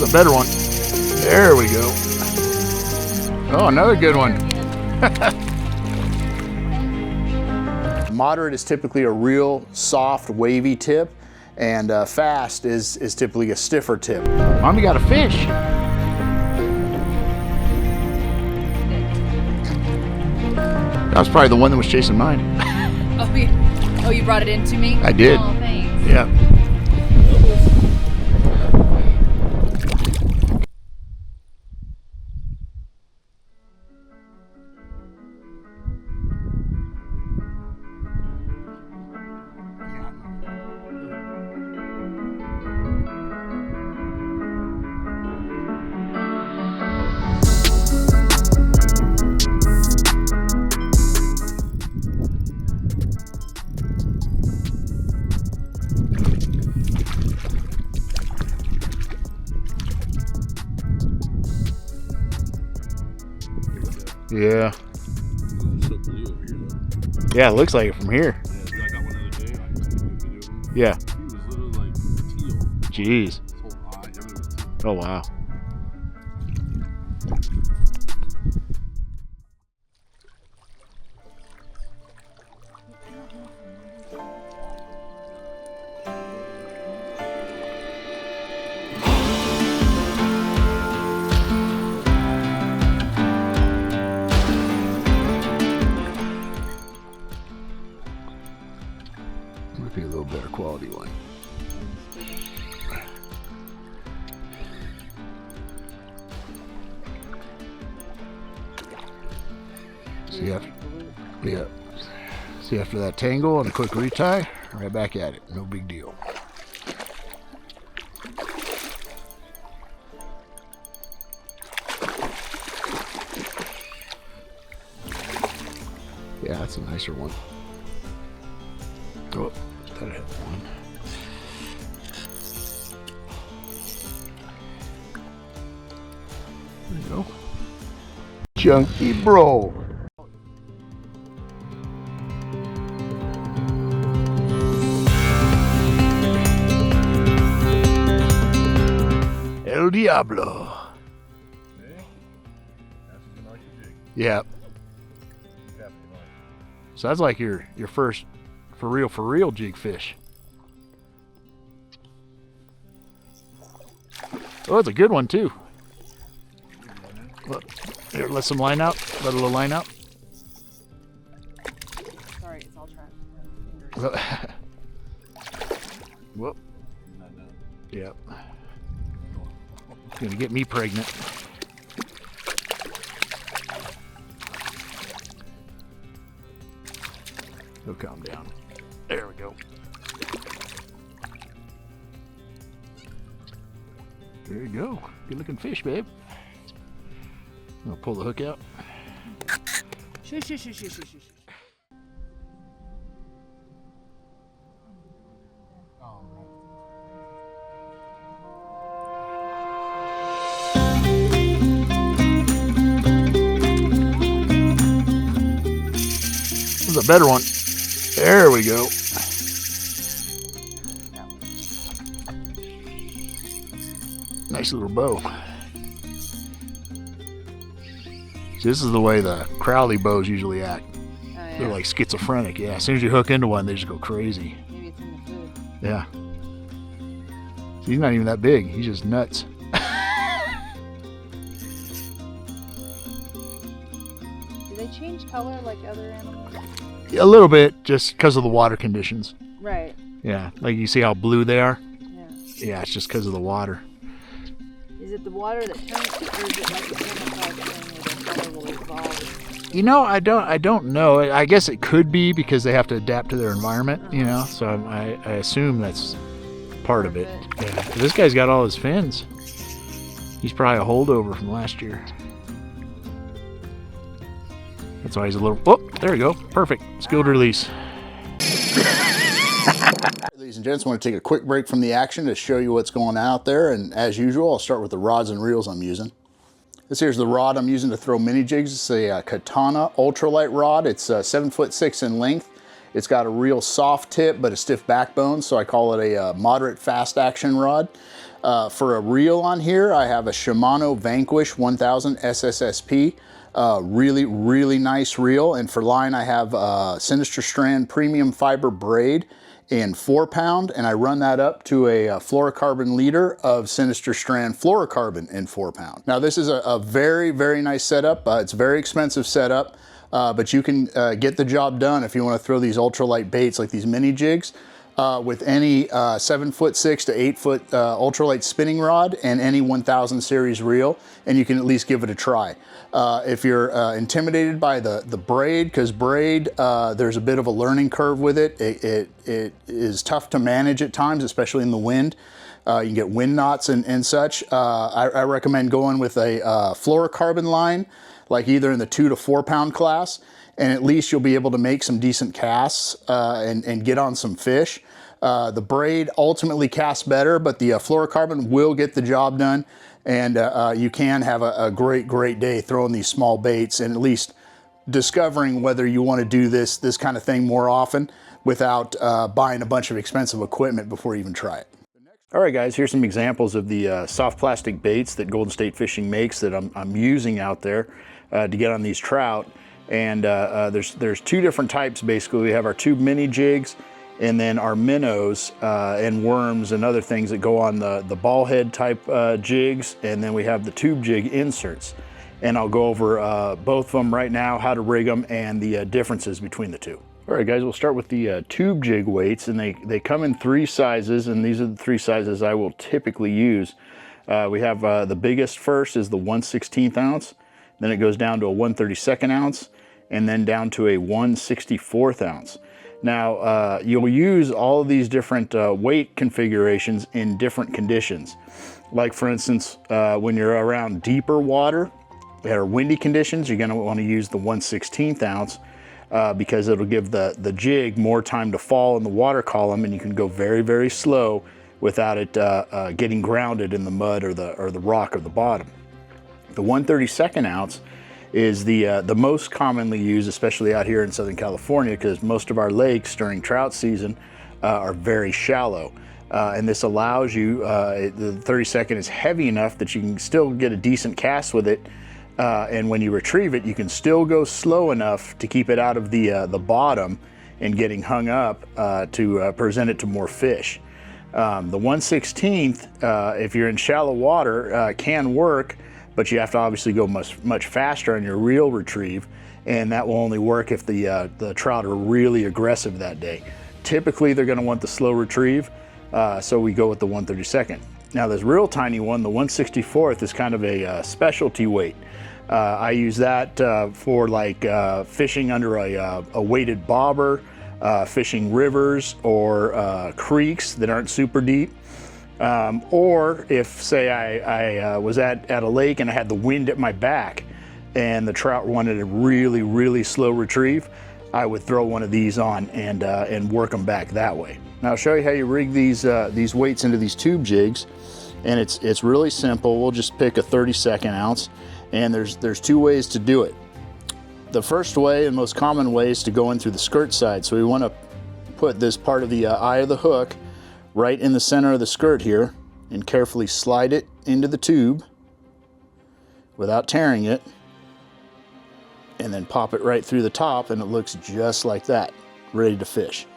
a better one. There we go. Oh, another good one. Moderate is typically a real soft, wavy tip, and fast is typically a stiffer tip. Mommy got a fish. That was probably the one that was chasing mine. Oh, you brought it in to me? I did. Oh, thanks. Yeah. Yeah. Yeah, it looks like it from here. Yeah, I got one the other day. I just took a video of him. Yeah. He was literally like teal. Jeez. His whole eye, everything was teal. Oh, wow. Might be a little better quality one. See after that tangle and a quick retie, right back at it. No big deal. Yeah, that's a nicer one. Oh, that hit one. There you go. Chunky bro. El Diablo. Yeah. So that's like your first for real jig fish. Oh, it's a good one too. Look, here, let some line out. Let a little line out. Sorry, it's all trash. Whoop. Yep. Gonna get me pregnant. He'll calm down. There we go. There you go. Good looking fish, babe. I'll pull the hook out. Shush, shush, shush, shush, shush. This is a better one. There we go. Nice little bow. See, this is the way the Crowley bows usually act. Oh, yeah. They're like schizophrenic. Yeah, as soon as you hook into one, they just go crazy. Maybe it's in the food. Yeah. He's not even that big. He's just nuts. Do they change color like other animals? A little bit, just because of the water conditions. Right. Yeah, like you see how blue they are? Yeah. Yeah, it's just because of the water. Is it the water that turns, or is it like the camouflage thing where the color will evolve? You know, I don't know. I guess it could be because they have to adapt to their environment, you know, so I assume that's part of it. Yeah. This guy's got all his fins. He's probably a holdover from last year. That's why he's a little... Oh, there we go. Perfect. Skilled release. Ladies and gents, I want to take a quick break from the action to show you what's going on out there. And as usual, I'll start with the rods and reels I'm using. This here's the rod I'm using to throw mini jigs. It's a Katana ultralight rod. It's 7'6" in length. It's got a real soft tip, but a stiff backbone, so I call it a moderate fast action rod. For a reel on here, I have a Shimano Vanquish 1000 SSSP. Really nice reel. And for line, I have Sinister Strand Premium Fiber Braid in 4-pound, and I run that up to a fluorocarbon leader of Sinister Strand fluorocarbon in 4-pound. Now this is a very nice setup. It's a very expensive setup, but you can get the job done if you want to throw these ultralight baits like these mini jigs with any 7'6" to 8-foot ultralight spinning rod and any 1000 series reel, and you can at least give it a try. If you're intimidated by the braid, because braid, there's a bit of a learning curve with it. It is tough to manage at times, especially in the wind. You can get wind knots and such. I recommend going with a fluorocarbon line, like either in the 2 to 4 pound class, and at least you'll be able to make some decent casts and get on some fish. The braid ultimately casts better, but the fluorocarbon will get the job done. And you can have a great day throwing these small baits and at least discovering whether you want to do this kind of thing more often without buying a bunch of expensive equipment before you even try it. All right, guys, here's some examples of the soft plastic baits that Golden State Fishing makes that I'm using out there to get on these trout. And there's 2 different types, basically. We have our tube mini jigs, and then our minnows and worms and other things that go on the ball head type jigs, and then we have the tube jig inserts. And I'll go over both of them right now, how to rig them, and the differences between the two. All right, guys, we'll start with the tube jig weights, and they come in 3 sizes, and these are the 3 sizes I will typically use. We have the biggest first is the 1/16 ounce, then it goes down to a 1/32 ounce, and then down to a 1/64 ounce. Now, you'll use all of these different weight configurations in different conditions. Like, for instance, when you're around deeper water or windy conditions, you're going to want to use the 1/16 ounce because it'll give the jig more time to fall in the water column, and you can go very slow without it getting grounded in the mud or the rock or the bottom. The 1/32 ounce is the most commonly used, especially out here in Southern California, because most of our lakes during trout season are very shallow. And this allows you, the 32nd is heavy enough that you can still get a decent cast with it. And when you retrieve it, you can still go slow enough to keep it out of the bottom and getting hung up to present it to more fish. The 1/16, if you're in shallow water, can work, but you have to obviously go much faster on your reel retrieve, and that will only work if the trout are really aggressive that day. Typically, they're going to want the slow retrieve, so we go with the 1/32. Now, this real tiny one, the 1/64, is kind of a specialty weight. I use that for like fishing under a weighted bobber, fishing rivers or creeks that aren't super deep. Or if, say, I was at a lake and I had the wind at my back and the trout wanted a really slow retrieve, I would throw one of these on and work them back that way. Now I'll show you how you rig these weights into these tube jigs, and it's really simple. We'll just pick a 32nd ounce, and there's 2 ways to do it. The first way and most common way is to go in through the skirt side. So we want to put this part of the eye of the hook right in the center of the skirt here and carefully slide it into the tube without tearing it, and then pop it right through the top, and it looks just like that, ready to fish.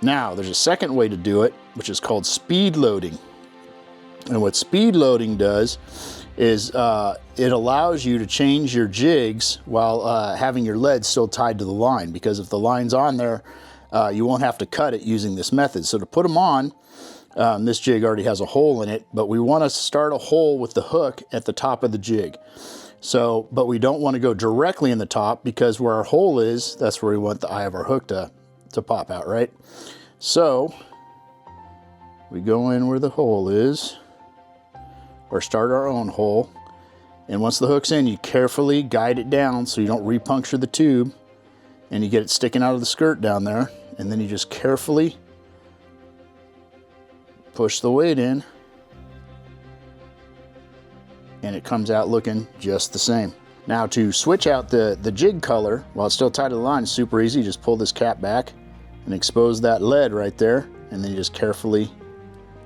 Now, there's a second way to do it, which is called speed loading. And what speed loading does is it allows you to change your jigs while having your lead still tied to the line, because if the line's on there, you won't have to cut it using this method. So to put them on, this jig already has a hole in it, but we want to start a hole with the hook at the top of the jig. So, but we don't want to go directly in the top, because where our hole is, that's where we want the eye of our hook to pop out, right? So we go in where the hole is, or start our own hole. And once the hook's in, you carefully guide it down so you don't re-puncture the tube, and you get it sticking out of the skirt down there. And then you just carefully push the weight in, and it comes out looking just the same. Now, to switch out the jig color while it's still tied to the line is super easy. Just pull this cap back and expose that lead right there, and then you just carefully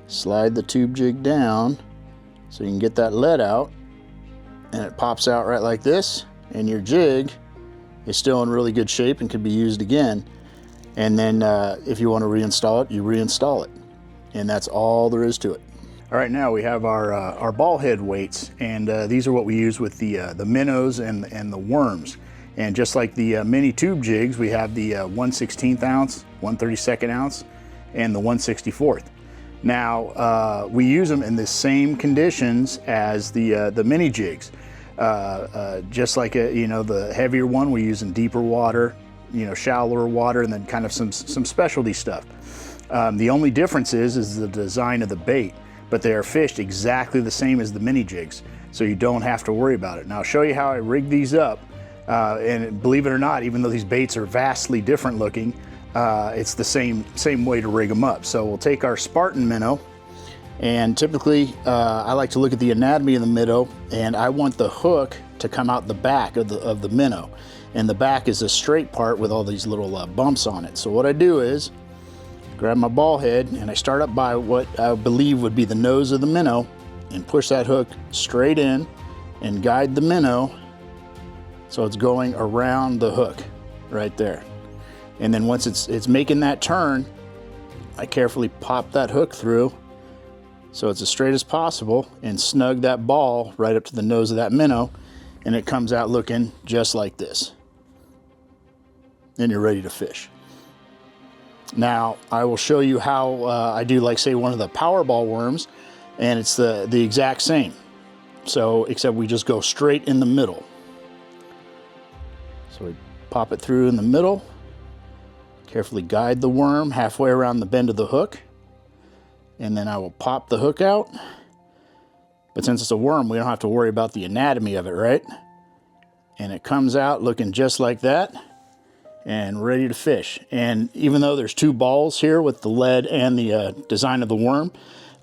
slide the tube jig down so you can get that lead out, and it pops out right like this, and your jig is still in really good shape and can be used again. And then if you want to reinstall it, you reinstall it. And that's all there is to it. All right, now we have our ball head weights, and these are what we use with the minnows and the worms. And just like the mini tube jigs, we have the 1/16 ounce, 1/32 ounce, and the 1/64. Now we use them in the same conditions as the mini jigs. Just like the heavier one we use in deeper water, shallower water, and then kind of some specialty stuff. The only difference is the design of the bait, but they are fished exactly the same as the mini jigs, so you don't have to worry about it. Now I'll show you how I rig these up, and believe it or not, even though these baits are vastly different looking, it's the same way to rig them up. So we'll take our Spartan minnow, and typically I like to look at the anatomy of the minnow, and I want the hook to come out the back of the minnow, and the back is a straight part with all these little bumps on it. So what I do is grab my ball head, and I start up by what I believe would be the nose of the minnow, and push that hook straight in and guide the minnow so it's going around the hook right there. And then once it's making that turn, I carefully pop that hook through so it's as straight as possible, and snug that ball right up to the nose of that minnow, and it comes out looking just like this. Then you're ready to fish. Now I will show you how I do, like, say, one of the Powerball worms, and it's the exact same. So except we just go straight in the middle. So we pop it through in the middle, carefully guide the worm halfway around the bend of the hook, and then I will pop the hook out. But since it's a worm, we don't have to worry about the anatomy of it, right? And it comes out looking just like that, and ready to fish. And even though there's two balls here with the lead and the design of the worm,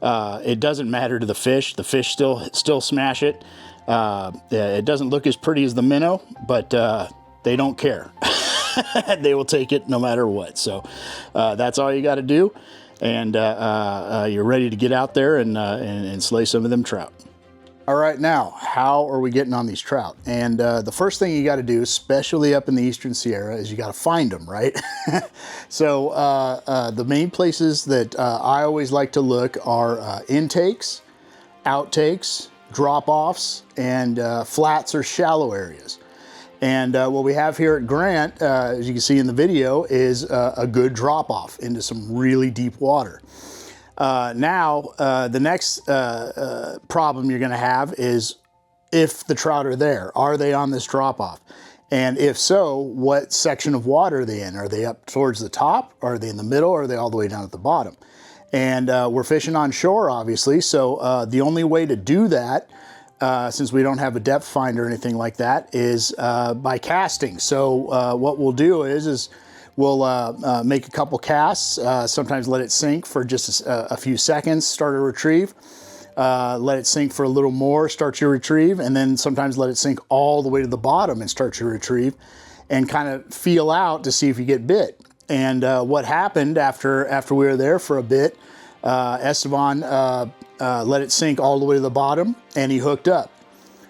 it doesn't matter to the fish. The fish still smash it. It doesn't look as pretty as the minnow, but they don't care. They will take it no matter what. So that's all you got to do, and you're ready to get out there and slay some of them trout. All right, now, how are we getting on these trout? And the first thing you got to do, especially up in the Eastern Sierra, is you got to find them, right? So the main places that I always like to look are intakes, outtakes, drop-offs, and flats or shallow areas. And what we have here at Grant, as you can see in the video, is a good drop-off into some really deep water. Now, the next problem you're going to have is if the trout are there. Are they on this drop-off? And if so, what section of water are they in? Are they up towards the top? Are they in the middle? Or are they all the way down at the bottom? And we're fishing on shore, obviously, so the only way to do that, since we don't have a depth finder or anything like that, is by casting. So what we'll do is we'll make a couple casts, sometimes let it sink for just a few seconds, start a retrieve, let it sink for a little more, start your retrieve, and then sometimes let it sink all the way to the bottom and start your retrieve, and kind of feel out to see if you get bit. And what happened after we were there for a bit, Esteban let it sink all the way to the bottom, and he hooked up.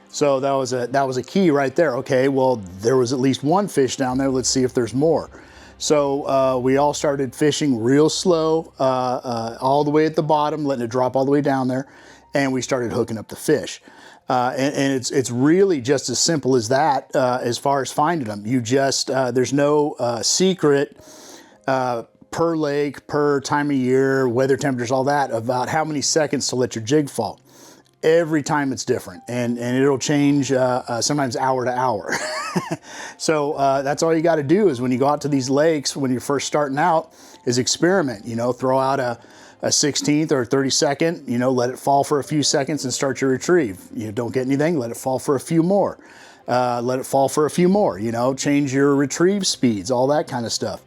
So that was a key right there. Okay, well, there was at least one fish down there. Let's see if there's more. So we all started fishing real slow, all the way at the bottom, letting it drop all the way down there, and we started hooking up the fish. And it's really just as simple as that as far as finding them. You just, there's no secret per lake, per time of year, weather temperatures, all that, about how many seconds to let your jig fall. Every time it's different, and it'll change sometimes hour to hour. So that's all you got to do is when you go out to these lakes, when you're first starting out, is experiment. Throw out a 16th or 32nd, let it fall for a few seconds and start your retrieve. You don't get anything, let it fall for a few more. Let it fall for a few more, change your retrieve speeds, all that kind of stuff.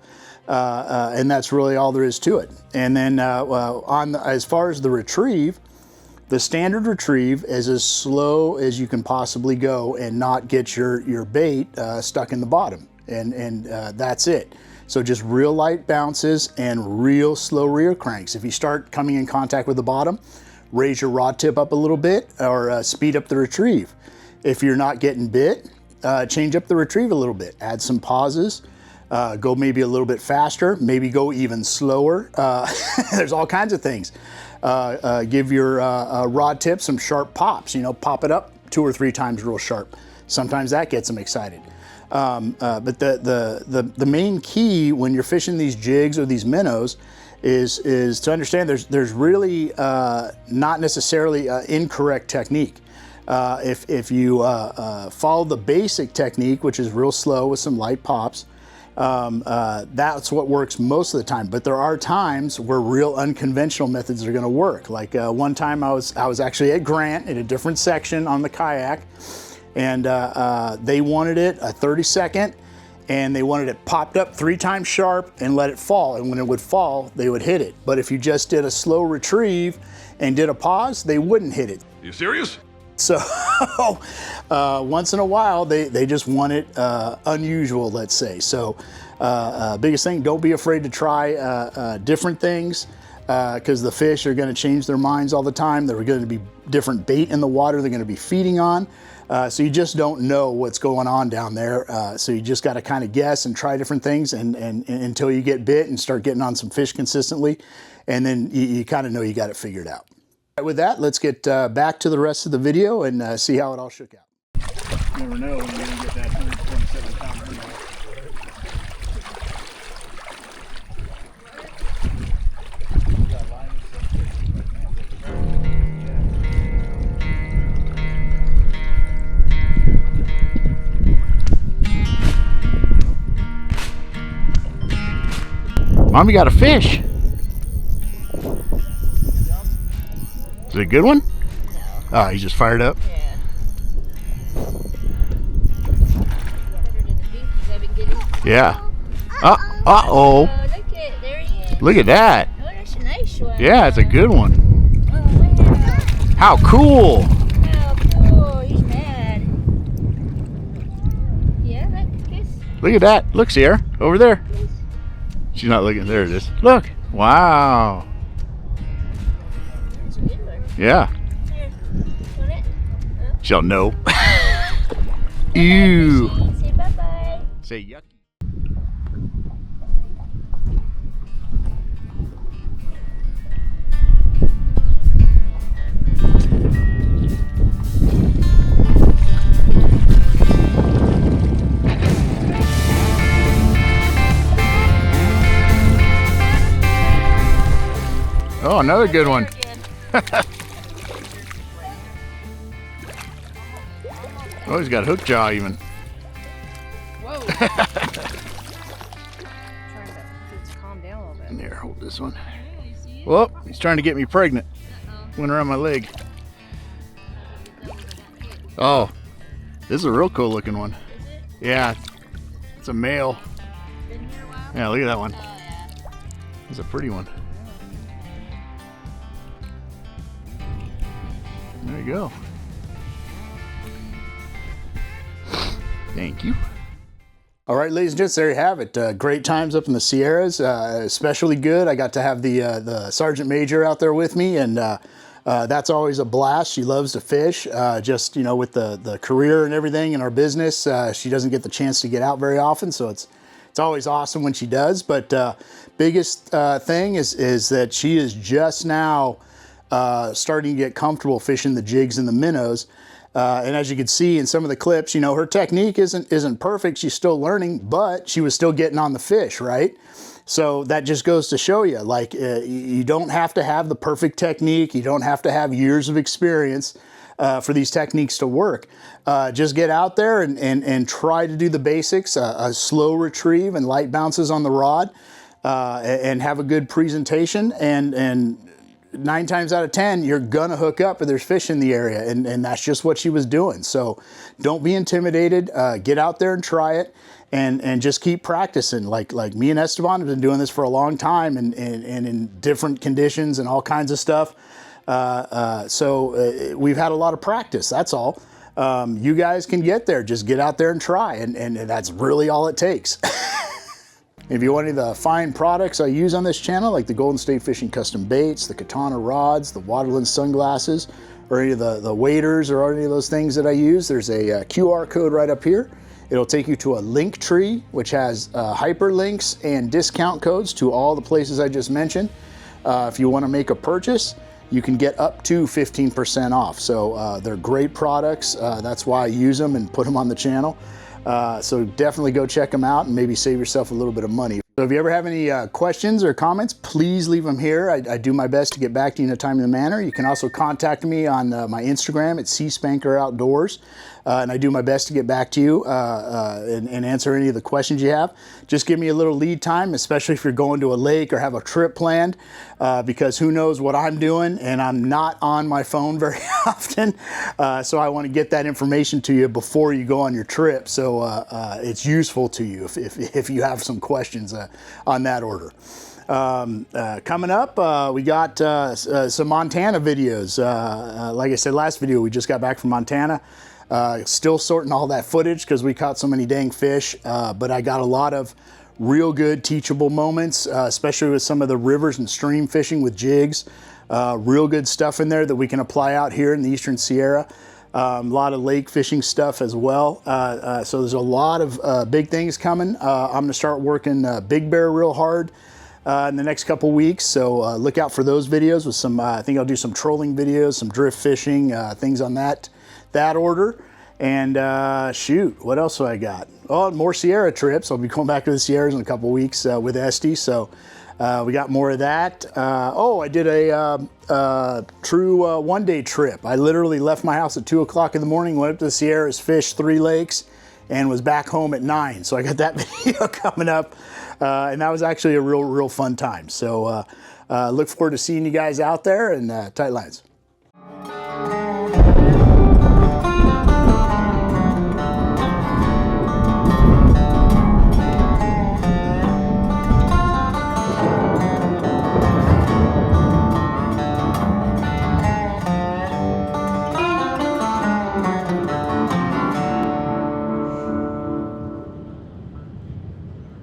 And that's really all there is to it. And then as far as the retrieve, the standard retrieve is as slow as you can possibly go and not get your bait stuck in the bottom. and that's it. So just real light bounces and real slow rear cranks. If you start coming in contact with the bottom, raise your rod tip up a little bit or speed up the retrieve. If you're not getting bit, change up the retrieve a little bit. Add some pauses, go maybe a little bit faster, maybe go even slower. There's all kinds of things. Give your rod tip some sharp pops, you know, pop it up 2 or 3 times real sharp. Sometimes that gets them excited. But the main key when you're fishing these jigs or these minnows is to understand there's really not necessarily incorrect technique. If you follow the basic technique, which is real slow with some light pops, that's what works most of the time. But there are times where real unconventional methods are going to work. Like one time I was actually at Grant in a different section on the kayak, and they wanted it a 30-second, and they wanted it popped up 3 times sharp and let it fall. And when it would fall, they would hit it. But if you just did a slow retrieve and did a pause, they wouldn't hit it. You serious? So once in a while, they just want it unusual, let's say. So biggest thing, don't be afraid to try different things, because the fish are going to change their minds all the time. There are going to be different bait in the water they're going to be feeding on. So you just don't know what's going on down there. So you just got to kind of guess and try different things and until you get bit and start getting on some fish consistently. And then you kind of know you got it figured out. With that, let's get back to the rest of the video and see how it all shook out. You never know when you're going to get that 127-pound minnow. Mommy got a fish. Is it a good one? Oh, he just fired up. Yeah. Yeah. Uh-oh. Oh, look at, there he is. Look at that. Oh, that's a nice one. Yeah, it's a good one. Oh, wow. How cool. How cool. He's mad. Yeah, look, kiss. Look at that. Look, Sierra, over there. She's not looking. There it is. Look. Wow. That's a good one. Yeah. Here, want it? She'll know. Ew. Say bye-bye. Say yucky. Oh, another good one. Oh, he's got hook jaw even. Whoa. Trying to calm down a little bit. Here, hold this one. Whoop, he's trying to get me pregnant. Went around my leg. Oh, this is a real cool looking one. Is it? Yeah, it's a male. Been here a while? Yeah, look at that one. Oh, yeah. It's a pretty one. There you go. Thank you. All right, ladies and gents, there you have it. Great times up in the Sierras, especially good. I got to have the Sergeant Major out there with me, and that's always a blast. She loves to fish. Just, you know, with the career and everything in our business, she doesn't get the chance to get out very often, so it's always awesome when she does. But biggest thing is that she is just now starting to get comfortable fishing the jigs and the minnows. And as you can see in some of the clips, you know, her technique isn't perfect. She's still learning, but she was still getting on the fish, right? So that just goes to show you, like, you don't have to have the perfect technique. You don't have to have years of experience for these techniques to work. Just get out there and try to do the basics, a slow retrieve and light bounces on the rod, and have a good presentation, and 9 times out of 10, you're gonna hook up if there's fish in the area, and that's just what she was doing. So don't be intimidated. Get out there and try it, and just keep practicing. Like me and Esteban have been doing this for a long time, and in different conditions and all kinds of stuff. So we've had a lot of practice. That's all. you guys can get there. Just get out there and try, and that's really all it takes. If you want any of the fine products I use on this channel, like the Golden State Fishing custom baits, the Katana rods, the Waterland sunglasses, or any of the waders or any of those things that I use, there's a QR code right up here. It'll take you to a link tree, which has hyperlinks and discount codes to all the places I just mentioned. If you want to make a purchase, you can get up to 15% off. So they're great products. That's why I use them and put them on the channel. So definitely go check them out and maybe save yourself a little bit of money. So if you ever have any questions or comments, please leave them here. I do my best to get back to you in a timely manner. You can also contact me on my Instagram at Spanker Outdoors. And I do my best to get back to you and answer any of the questions you have. Just give me a little lead time, especially if you're going to a lake or have a trip planned, because who knows what I'm doing, and I'm not on my phone very often. So I want to get that information to you before you go on your trip, so it's useful to you if you have some questions on that order. Coming up, we got some Montana videos. Like I said last video, we just got back from Montana. Still sorting all that footage because we caught so many dang fish, but I got a lot of real good teachable moments, especially with some of the rivers and stream fishing with jigs. Real good stuff in there that we can apply out here in the Eastern Sierra. A lot of lake fishing stuff as well. So there's a lot of big things coming. I'm going to start working Big Bear real hard in the next couple weeks. So look out for those videos with some, I think I'll do some trolling videos, some drift fishing, things on that order. And shoot, what else do I got? Oh, more Sierra trips. I'll be going back to the Sierras in a couple weeks with Esty. So we got more of that. Oh, I did a true one-day trip. I literally left my house at 2 o'clock in the morning, went up to the Sierras, fished 3 lakes, and was back home at 9. So I got that video coming up. And that was actually a real fun time. So look forward to seeing you guys out there, and tight lines.